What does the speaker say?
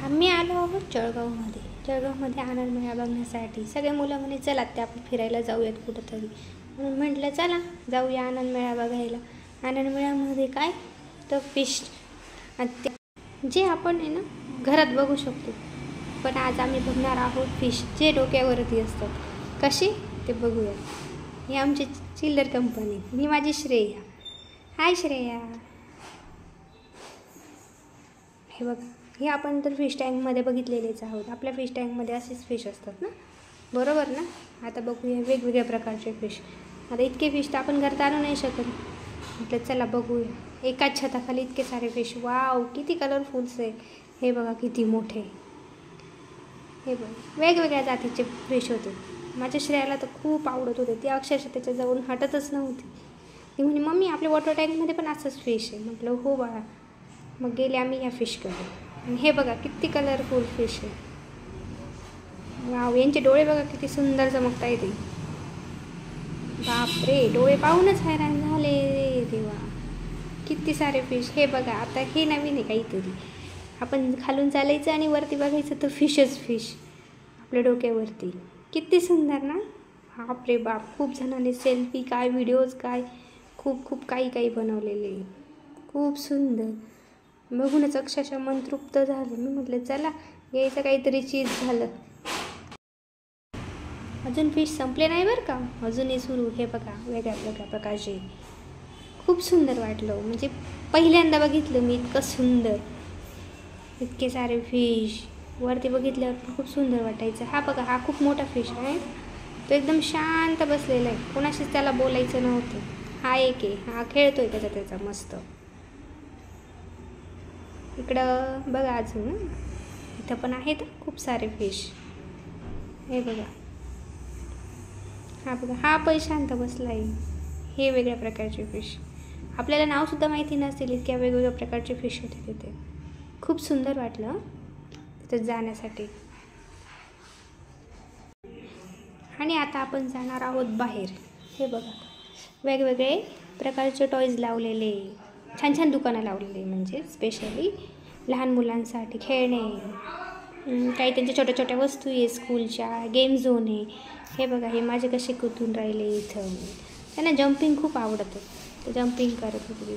आम्ही आलो आहोत जळगावमध्ये. जळगावमध्ये आनंद मेळा बघण्यासाठी. सगळे मुलं म्हणे चला ते आपण फिरायला जाऊयात कुठंतरी. म्हणून म्हटलं चला जाऊया आनंद मेळा बघायला. आनंद मेळ्यामध्ये काय तर फिश आणि ते जे आपण आहे ना घरात बघू शकतो, पण आज आम्ही बघणार आहोत फिश जे डोक्यावरती असतात. कशी ते बघूया. ही आमची चिल्लर कंपनी. ही माझी श्रेया. हाय श्रेया. हे बघ, हे आपण तर फिश टँकमध्ये बघितलेलेच आहोत. आपल्या फिश टँकमध्ये असेच फिश असतात ना, बरोबर ना. आता बघूया वेगवेगळ्या प्रकारचे फिश. आता इतके फिश तर आपण घरात आणू नाही शकत. म्हटलं चला बघूया. एकाच छताखाली इतके सारे फिश. वाव, किती कलरफुल्स आहे. हे बघा किती मोठे. हे बघ, वेगवेगळ्या जातीचे फिश होते. माझ्या श्रेयाला तर खूप आवडत होते. ती अक्षरशः त्याच्याजवळून हटतच नव्हती. ती म्हणे मम्मी आपल्या वॉटर टँकमध्ये पण असंच फिश आहे. म्हटलं हो बाळा. मग गेले आम्ही ह्या फिशकडे. आणि हे बघा किती कलरफुल फिश आहे. वाव, यांचे डोळे बघा किती सुंदर चमकता येते. बापरे, डोळे पाहूनच हैराण झाले देवा. किती सारे फिश. हे बघा, आता हे नवीन आहे काहीतरी. आपण खालून चालायचं आणि वरती बघायचं तर फिशच फिश आपल्या डोक्यावरती. किती सुंदर ना. बापरे बाप, खूप जणांनी सेल्फी काय व्हिडिओज काय खूप खूप काही बनवलेले. खूप सुंदर. बघूनच अक्षरशः मन तृप्त झालं. मी म्हटलं चला यायचं काहीतरी चीज झालं. अजून फिश संपले नाही बरं का, अजूनही सुरू. हे बघा वेगळ्या प्रकारचे. खूप सुंदर वाटलं. म्हणजे पहिल्यांदा बघितलं मी इतकं सुंदर. इतके सारे फिश वरती बघितल्यावर खूप सुंदर वाटायचं. हा बघा, हा खूप मोठा फिश आहे. तो एकदम शांत बसलेला आहे. कोणाशीच त्याला बोलायचं नव्हतं. हा एक आहे, हा खेळतोय त्याचा मस्त. इकडं बघा अजून इथं पण आहेत खूप सारे फिश. हे बघा, हा बघा, हा पण शांत बसला आहे. हे वेगळ्या प्रकारचे फिश. आपल्याला नावसुद्धा माहिती नसतील इतक्या वेगवेगळ्या प्रकारचे फिश होते तिथे. खूप सुंदर वाटलं तिथं जाण्यासाठी. आणि आता आपण जाणार आहोत बाहेर. हे बघा, वेगवेगळे प्रकारचे टॉईज लावलेले. छान दुकानं लावलेली. म्हणजे स्पेशली लहान मुलांसाठी खेळणे, काही त्यांच्या छोट्या वस्तू आहे. स्कूलच्या गेम झोन आहे. हे बघा, हे माझे कसे कुतून राहिले इथं. त्यांना जम्पिंग खूप आवडतं. ते जम्पिंग करत होते तिथे.